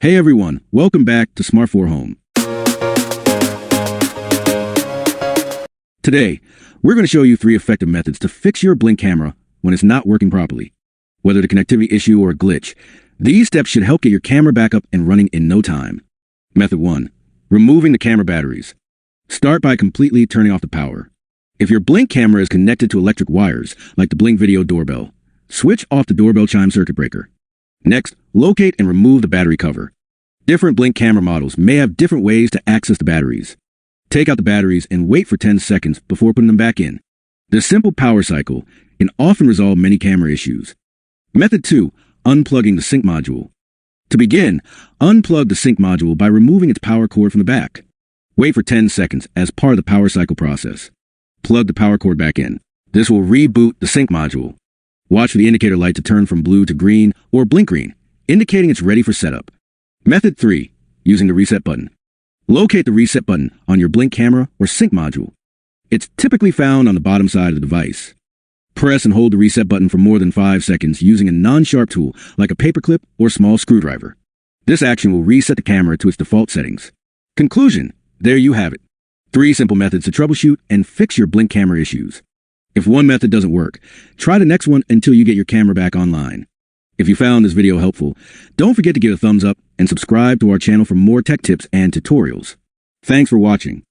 Hey everyone, welcome back to Smart 4 Home. Today, we're going to show you 3 effective methods to fix your Blink camera when it's not working properly. Whether the connectivity issue or a glitch, these steps should help get your camera back up and running in no time. Method 1. Removing the camera batteries. Start by completely turning off the power. If your Blink camera is connected to electric wires, like the Blink Video doorbell, switch off the doorbell chime circuit breaker. Next, locate and remove the battery cover. Different Blink camera models may have different ways to access the batteries. Take out the batteries and wait for 10 seconds before putting them back in. This simple power cycle can often resolve many camera issues. Method 2. Unplugging the sync module. To begin, unplug the sync module by removing its power cord from the back. Wait for 10 seconds as part of the power cycle process. Plug the power cord back in. This will reboot the sync module. Watch for the indicator light to turn from blue to green or blink green, indicating it's ready for setup. Method 3. Using the reset button. Locate the reset button on your Blink camera or sync module. It's typically found on the bottom side of the device. Press and hold the reset button for more than 5 seconds using a non-sharp tool like a paperclip or small screwdriver. This action will reset the camera to its default settings. Conclusion: there you have it. 3 simple methods to troubleshoot and fix your Blink camera issues. If one method doesn't work, try the next one until you get your camera back online. If you found this video helpful, don't forget to give a thumbs up and subscribe to our channel for more tech tips and tutorials. Thanks for watching.